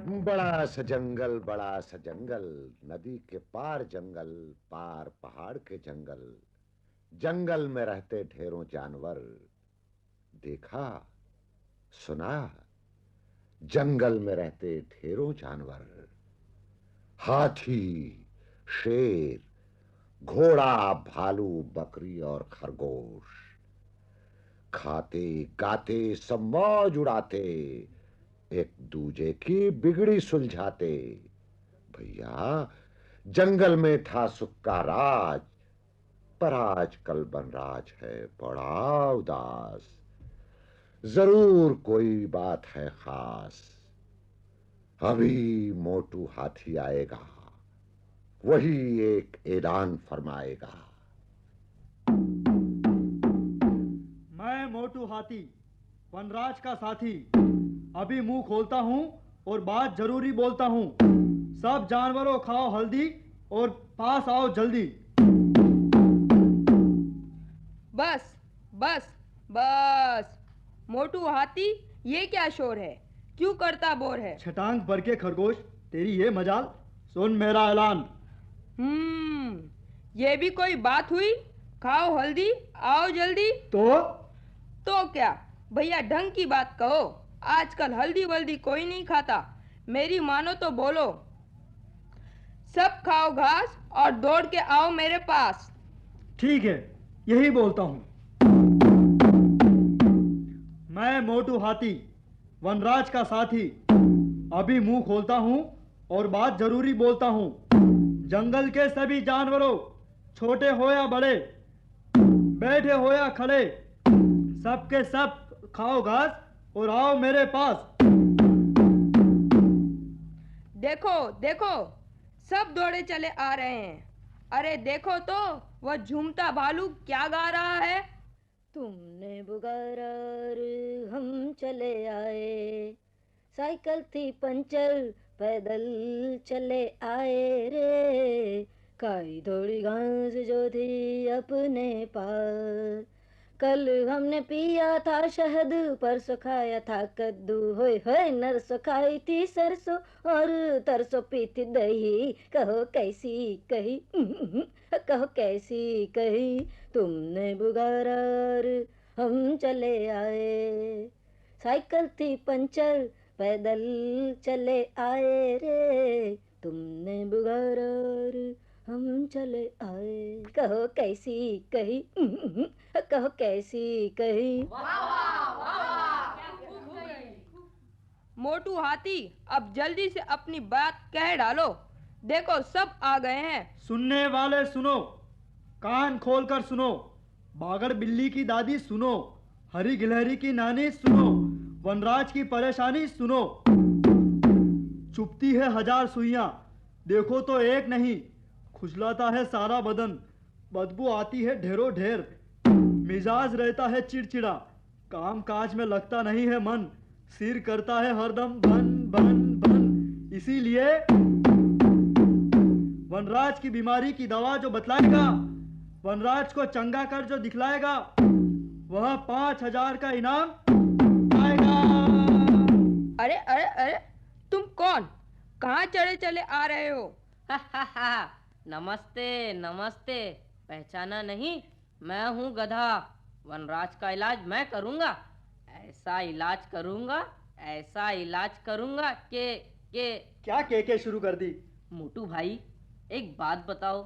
बड़ा सा जंगल, नदी के पार जंगल, पार पहाड़ के जंगल, जंगल में रहते ढेरों जानवर। देखा, सुना, जंगल में रहते ढेरों जानवर। हाथी, शेर, घोड़ा, भालू, बकरी और खरगोश। खाते गाते सब मौज उड़ाते, एक दूजे की बिगड़ी सुलझाते। भैया, जंगल में था सुख का राज, पर आजकल बनराज है बड़ा उदास। जरूर कोई बात है खास, अभी मोटू हाथी आएगा, वही एक ऐलान फरमाएगा। मैं मोटू हाथी, वनराज का साथी, अभी मुंह खोलता हूँ और बात जरूरी बोलता हूँ। सब जानवरों खाओ हल्दी और पास आओ जल्दी। बस बस बस। मोटू हाथी, ये क्या शोर है? क्यों करता बोर है? छटांग भर के खरगोश, तेरी ये मजाल, सुन मेरा ऐलान। ये भी कोई बात हुई? खाओ हल्दी, आओ जल्दी। तो क्या भैया, ढंग की बात कहो। आजकल हल्दी वल्दी कोई नहीं खाता। मेरी मानो तो बोलो। सब खाओ घास और दौड़ के आओ मेरे पास। ठीक है, यही बोलता हूँ। मैं मोटू हाथी, वनराज का साथी, अभी मुंह खोलता हूँ और बात जरूरी बोलता हूँ। जंगल के सभी जानवरों, छोटे हो या बड़े, बैठे हो या खड़े, सबके सब खाओ घास और आओ मेरे पास। देखो देखो, सब दौड़े चले आ रहे हैं। अरे देखो तो, वह झूमता भालू क्या गा रहा है? तुमने पुकारा और हम चले आए, साइकिल थी पंचर, पैदल चले आए रे, खाई थोड़ी घास जो थी अपने पास। कल हमने पिया था शहद, परसों खाया था कद्दू, होए होए नरसों खाई थी सरसों, और तरसों पी थी दही। कहो कैसी कही, कहो कैसी कही, तुमने बुगारा और हम चले आए, साइकिल थी पंचर, पैदल चले आए रे, तुमने बुगारा और हम चले आए। कहो कैसी कही, कहो कैसी कही। मोटू हाथी, अब जल्दी से अपनी बात कह डालो। देखो सब आ गए हैं। सुनने वाले सुनो, कान खोलकर सुनो, बागड़ बिल्ली की दादी सुनो, हरी गिलहरी की नानी सुनो, वनराज की परेशानी सुनो। चुपती है हजार सुइयां, देखो तो एक नहीं, खुजलाता है सारा बदन, बदबू आती है ढेरों ढेर, मिजाज रहता है चिड़चिड़ा, काम काज में लगता नहीं है मन, सिर करता है हरदम भन भन भन। इसीलिए वनराज की बीमारी की दवा जो बतलाएगा, वनराज को चंगा कर जो दिखलाएगा, वह 5,000 का इनाम आएगा। अरे अरे अरे, तुम कौन? कहाँ चढ़े चले आ रहे हो? नमस्ते नमस्ते, पहचाना नहीं? मैं हूँ गधा, वनराज का इलाज मैं करूँगा। ऐसा इलाज करूँगा, ऐसा इलाज करूँगा के क्या के शुरू कर दी? मोटू भाई, एक बात बताओ,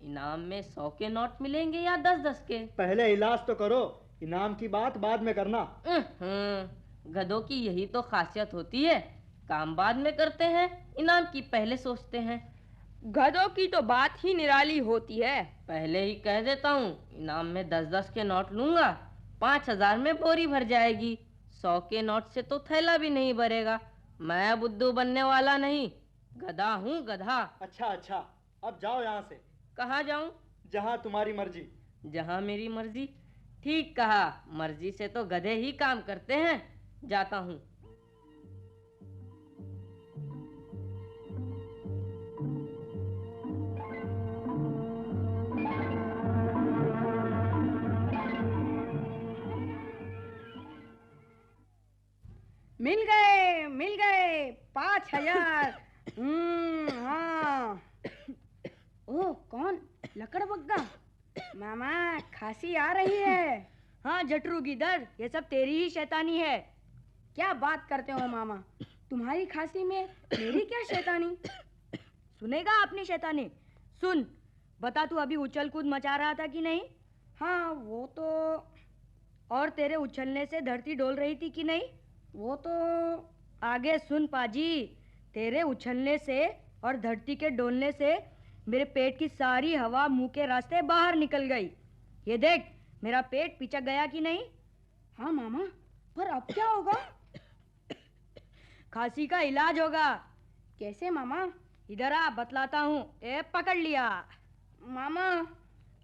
इनाम में 100 के नोट मिलेंगे या 10-10 के? पहले इलाज तो करो, इनाम की बात बाद में करना। गधों की यही तो खासियत होती है, काम बाद में करते हैं, इनाम की पहले सोचते हैं। गधों की तो बात ही निराली होती है। पहले ही कह देता हूँ, इनाम में 10-10 के नोट लूंगा, 5,000 में बोरी भर जाएगी। 100 के नोट से तो थैला भी नहीं भरेगा। मैं बुद्धू बनने वाला नहीं, गधा हूँ गधा। अच्छा अच्छा, अब जाओ यहाँ से। कहाँ जाऊँ? जहाँ तुम्हारी मर्जी। जहाँ मेरी मर्जी? ठीक कहा, मर्जी से तो गधे ही काम करते हैं। जाता हूँ। मिल गए 5,000। हाँ। ओह, कौन? लकड़ बग्गा। मामा, खांसी आ रही है। हाँ जटरू गिदड़, ये सब तेरी ही शैतानी है। क्या बात करते हो मामा? तुम्हारी खांसी में मेरी क्या शैतानी? सुनेगा अपनी शैतानी? सुन, बता तू अभी उछल कूद मचा रहा था कि नहीं? हाँ वो तो। और तेरे उछलने से धरती डोल रही थी कि नहीं? वो तो। आगे सुन पाजी, तेरे उछलने से और धरती के डोलने से मेरे पेट की सारी हवा मुंह के रास्ते बाहर निकल गई। ये देख, मेरा पेट पिचक गया कि नहीं? हाँ मामा, पर अब क्या होगा? खांसी का इलाज होगा। कैसे मामा? इधर आ, बतलाता हूँ। ए पकड़ लिया। मामा,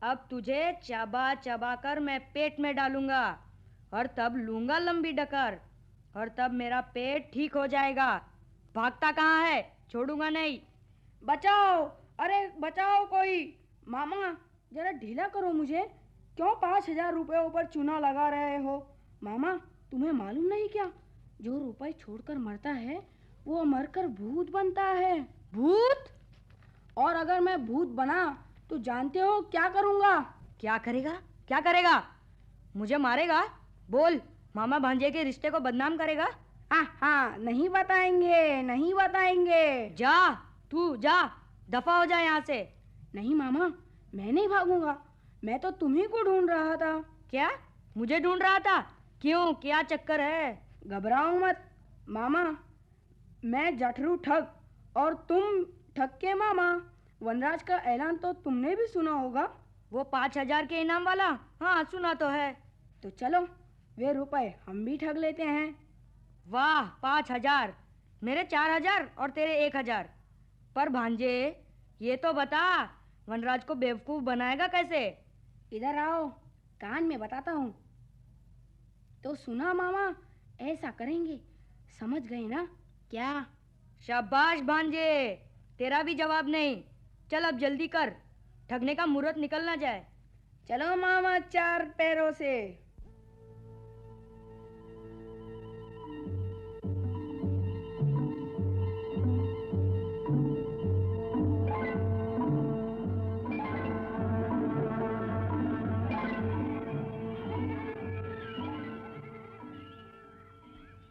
अब तुझे चबा चबा कर मैं पेट में डालूंगा और तब लूंगा लंबी डकर और तब मेरा पेट ठीक हो जाएगा। भागता कहाँ है? छोड़ूंगा नहीं। बचाओ, अरे बचाओ कोई। मामा जरा ढीला करो मुझे। क्यों 5,000 रुपये ऊपर चूना लगा रहे हो? मामा, तुम्हें मालूम नहीं क्या? जो रुपए छोड़कर मरता है वो मरकर भूत बनता है। भूत? और अगर मैं भूत बना तो जानते हो क्या करूँगा? क्या करेगा? क्या करेगा? मुझे मारेगा? बोल, मामा भांजे के रिश्ते को बदनाम करेगा? हाँ, नहीं बताएंगे, नहीं बताएंगे। जा, तू जा, दफा हो जा यहाँ से। नहीं मामा, मैं नहीं भागूंगा। मैं तो तुम्ही को ढूंढ रहा था। क्या? मुझे ढूंढ रहा था? क्यों, क्या चक्कर है? घबराओ मत मामा, मैं जठरू ठग और तुम ठग के मामा। वनराज का ऐलान तो तुमने भी सुना होगा। वो 5,000 के इनाम वाला? हाँ, सुना तो है। तो चलो, वे रुपए हम भी ठग लेते हैं। वाह, 5,000, मेरे 4,000 और तेरे 1,000। पर भांजे, ये तो बता, वनराज को बेवकूफ बनाएगा कैसे? इधर आओ, कान में बताता हूँ। तो सुना मामा, ऐसा करेंगे, समझ गए ना? क्या? शाबाश भांजे, तेरा भी जवाब नहीं। चल अब जल्दी कर, ठगने का मुहूर्त निकल ना जाए। चलो मामा, 4 पैरों से।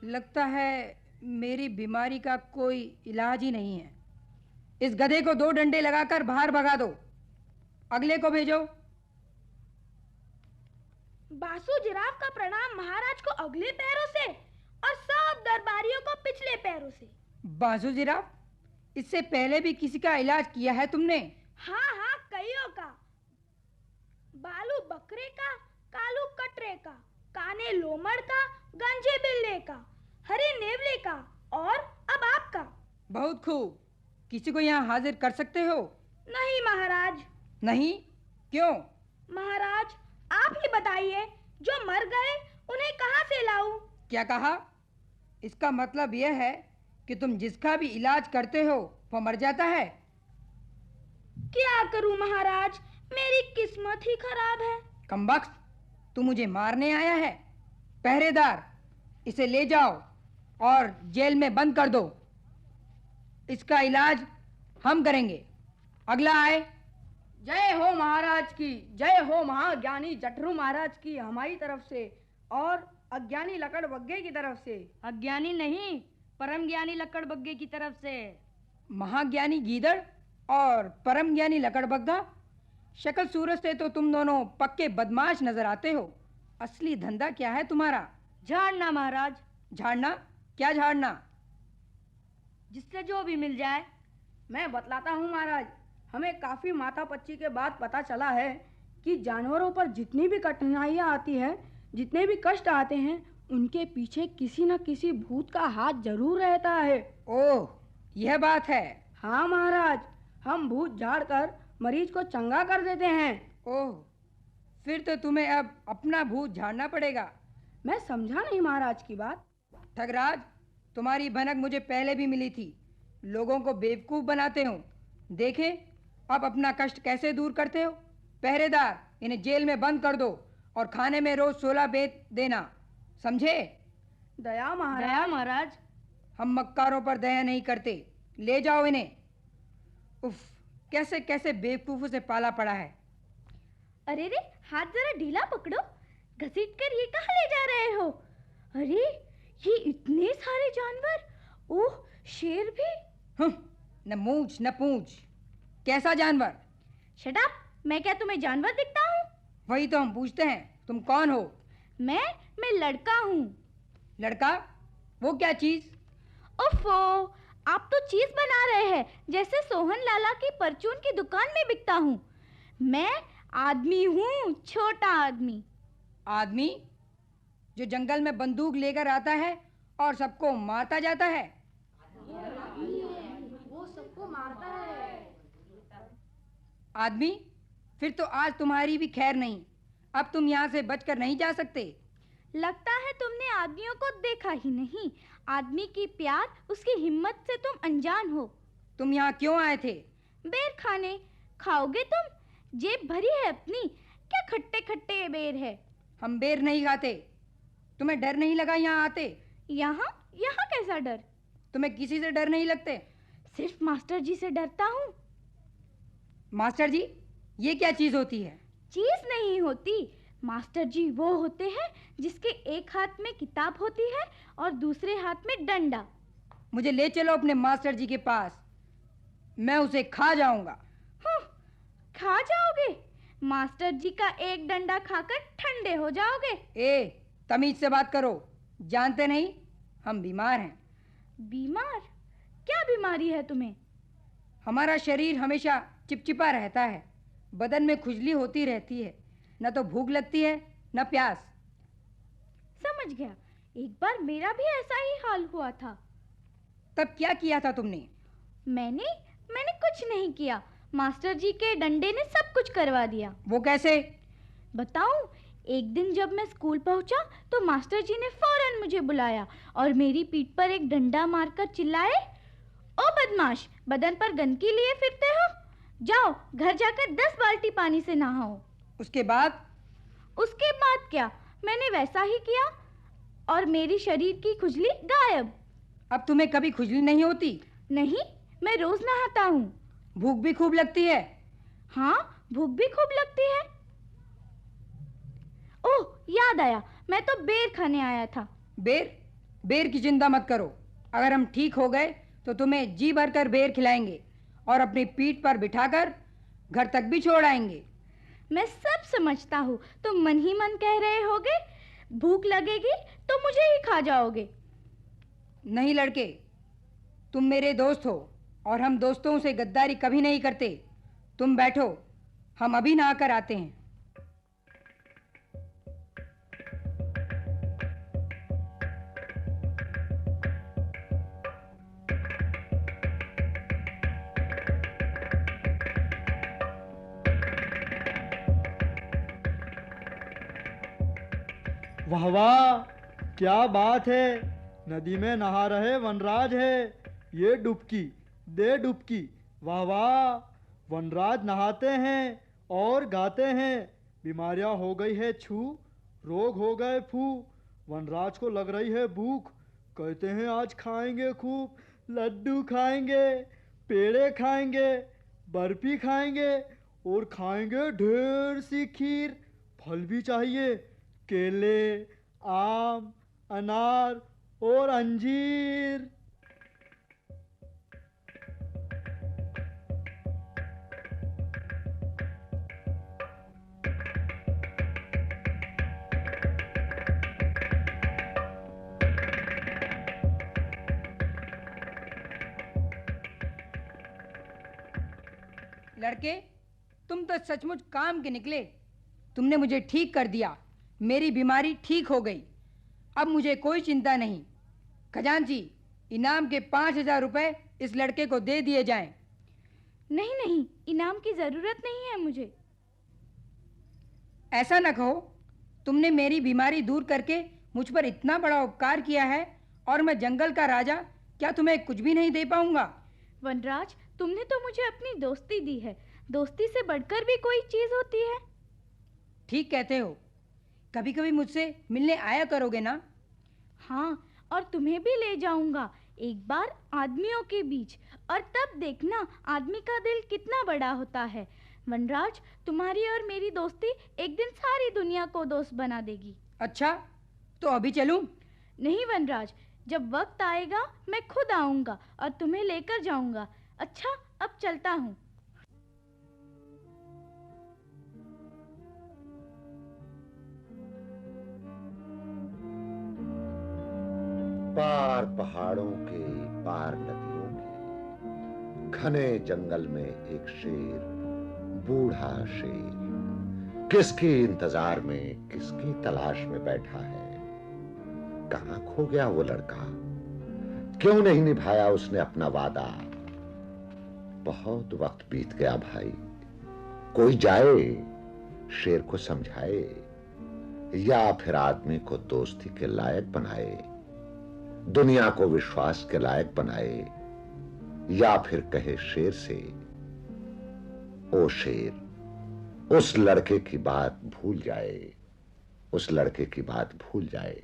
लगता है मेरी बीमारी का कोई इलाज ही नहीं है। इस गधे को 2 डंडे लगाकर बाहर भगा दो। अगले को भेजो। बासु जिराफ का प्रणाम महाराज को अगले पैरों से और सब दरबारियों को पिछले पैरों से। बासु जिराफ, इससे पहले भी किसी का इलाज किया है तुमने? हाँ, कईयों का। बालू बकरे का, कालू कटरे का, काने लोमड़ का, गंजे बिल्ले का, हरे नेवले का और अब आपका। बहुत खूब। किसी को यहाँ हाजिर कर सकते हो? नहीं महाराज। नहीं? क्यों? महाराज, आप ही बताइए, जो मर गए उन्हें कहाँ से लाऊं? क्या कहा? इसका मतलब यह है कि तुम जिसका भी इलाज करते हो वो मर जाता है। क्या करूं महाराज, मेरी किस्मत ही खराब है। कमबख्त, तू मुझे मारने आया है? पहरेदार, इसे ले जाओ और जेल में बंद कर दो। इसका इलाज हम करेंगे। अगला आए। जय हो महाराज की, जय हो महाज्ञानी जठरू महाराज की हमारी तरफ से और अज्ञानी लकड़बग्गे की तरफ से। अज्ञानी नहीं, परम ज्ञानी लकड़बग्गे की तरफ से। महाज्ञानी गीदड़ और परम ज्ञानी लकड़बग्गा, शक्ल सूरत से तो तुम दोनों पक्के बदमाश नजर आते हो। असली धंधा क्या है तुम्हारा? झाड़ना महाराज। झाड़ना? क्या झाड़ना? जिससे जो भी मिल जाए। मैं बतलाता हूँ महाराज, हमें काफी माथापच्ची के बाद पता चला है कि जानवरों पर जितनी भी कठिनाइयाँ आती है, जितने भी कष्ट आते हैं, उनके पीछे किसी न किसी भूत का हाथ जरूर रहता है। ओह, यह बात है। हाँ महाराज, हम भूत झाड़ कर मरीज को चंगा कर देते हैं। ओह, फिर तो तुम्हें अब अपना भूत झाड़ना पड़ेगा। मैं समझा नहीं महाराज की बात। ठगराज, तुम्हारी भनक मुझे पहले भी मिली थी। लोगों को बेवकूफ बनाते हो। देखे अब अपना कष्ट कैसे दूर करते हो। पहरेदार, इन्हें जेल में बंद कर दो और खाने में रोज 16 बेत देना, समझे? दया महाराज। दया महाराज। हम मक्कारों पर दया नहीं करते, ले जाओ इन्हें। उफ, कैसे कैसे बेवकूफों से पाला पड़ा है। अरे रे, हाथ जरा ढीला पकड़ो, घसीट कर ये कहाँ ले जा रहे हो? अरे ये इतने सारे जानवर, ओह शेर भी। न मूंछ न पूंछ, कैसा जानवर? शट अप, मैं क्या तुम्हें जानवर दिखता हूँ? वही तो हम पूछते हैं, तुम कौन हो? मैं लड़का हूँ। लड़का? वो क्या चीज? ओफो, आप तो चीज बना रहे हैं, जैसे सोहन लाला की परचून की दुकान में बिकता हूँ। मैं आदमी हूँ, छोटा आदमी। आदमी जो जंगल में बंदूक लेकर आता है और सबको मारता जाता है? वो सबको मारता है। आदमी, फिर तो आज तुम्हारी भी खैर नहीं। अब तुम यहाँ से बचकर नहीं जा सकते। लगता है तुमने आदमियों को देखा ही नहीं। आदमी की प्यार, उसकी हिम्मत से तुम अनजान हो। तुम यहाँ क्यों आए थे? बेर खाने। खाओगे तुम? जेब भरी है अपनी, क्या खट्टे खट्टे बेर है। हम बेर नहीं खाते। तुम्हें डर नहीं लगा यहाँ आते? यहाँ यहाँ कैसा डर? तुम्हें किसी से डर नहीं लगते? सिर्फ मास्टर जी से डरता हूँ। मास्टर जी, ये क्या चीज होती है? चीज नहीं होती, मास्टर जी वो होते हैं जिसके एक हाथ में किताब होती है और दूसरे हाथ में डंडा। मुझे ले चलो अपने मास्टर जी के पास, मैं उसे खा जाऊंगा। खा जाओगे? मास्टर जी का एक डंडा खाकर ठंडे हो जाओगे। ए, तमीज से बात करो, जानते नहीं हम बीमार हैं। बीमार? क्या बीमारी है तुम्हें? हमारा शरीर हमेशा चिपचिपा रहता है, बदन में खुजली होती रहती है, न तो भूख लगती है न प्यास। समझ गया, एक बार मेरा भी ऐसा ही हाल हुआ था। तब क्या किया था तुमने? मैंने कुछ नहीं किया, मास्टर जी के डंडे ने सब कुछ करवा दिया। वो कैसे? बताऊं? एक दिन जब मैं स्कूल पहुंचा तो मास्टर जी ने फौरन मुझे बुलाया और मेरी पीठ पर एक डंडा मारकर चिल्लाए, ओ बदमाश, बदन पर गंदगी लिए फिरते हो, जाओ घर जाकर 10 बाल्टी पानी से नहाओ। उसके बाद? उसके बाद क्या, मैंने वैसा ही किया और मेरी शरीर की खुजली गायब। अब तुम्हें कभी खुजली नहीं होती? नहीं, मैं रोज नहाता हूँ। भूख भी खूब लगती है? हाँ, भूख भी खूब लगती है। ओह, याद आया, मैं तो बेर खाने आया था। बेर? बेर की चिंता मत करो, अगर हम ठीक हो गए तो तुम्हें जी भरकर बेर खिलाएंगे और अपनी पीठ पर बिठाकर घर तक भी छोड़ आएंगे। मैं सब समझता हूँ, तुम मन ही मन कह रहे होगे भूख लगेगी तो मुझे ही खा जाओगे। नहीं लड़के, तुम मेरे दोस्त हो और हम दोस्तों से गद्दारी कभी नहीं करते। तुम बैठो, हम अभी नहा कर आते हैं। वाह वाह, क्या बात है, नदी में नहा रहे वनराज है। ये डुबकी दे डुबकी। वाह वाह, वनराज नहाते हैं और गाते हैं। बीमारियां हो गई है छू, रोग हो गए फू, वनराज को लग रही है भूख, कहते हैं आज खाएंगे खूब, लड्डू खाएंगे, पेड़े खाएंगे, बर्फी खाएंगे और खाएंगे ढेर सी खीर। फल भी चाहिए, केले, आम, अनार और अंजीर। लड़के, तुम तो सचमुच काम के निकले। तुमने मुझे ठीक कर दिया, मेरी बीमारी ठीक हो गई। अब मुझे कोई चिंता नहीं। खजांची, इनाम के 5,000 रुपए इस लड़के को दे दिए जाएं। नहीं नहीं, इनाम की जरूरत नहीं है मुझे। ऐसा न कहो, तुमने मेरी बीमारी दूर करके मुझ पर इतना बड़ा उपकार किया है और मैं जंगल का राजा क्या तुम्हें कुछ भी नहीं दे पाऊंगा? वनराज, तुमने तो मुझे अपनी दोस्ती दी है, दोस्ती से बढ़कर भी कोई चीज होती है। ठीक कहते हो, कभी कभी मुझसे मिलने आया करोगे ना? हाँ, और तुम्हें भी ले जाऊंगा एक बार आदमियों के बीच, और तब देखना आदमी का दिल कितना बड़ा होता है। वनराज, तुम्हारी और मेरी दोस्ती एक दिन सारी दुनिया को दोस्त बना देगी। अच्छा, तो अभी चलूं? नहीं वनराज, जब वक्त आएगा मैं खुद आऊंगा और तुम्हें लेकर जाऊंगा। अच्छा, अब चलता हूँ। पार पहाड़ों के, पार नदियों के, घने जंगल में एक शेर, बूढ़ा शेर, किसके इंतजार में, किसकी तलाश में बैठा है। कहां खो गया वो लड़का? क्यों नहीं निभाया उसने अपना वादा? बहुत वक्त बीत गया भाई। कोई जाए, शेर को समझाए, या फिर आदमी को दोस्ती के लायक बनाए, दुनिया को विश्वास के लायक बनाए, या फिर कहे शेर से, ओ शेर, उस लड़के की बात भूल जाए, उस लड़के की बात भूल जाए।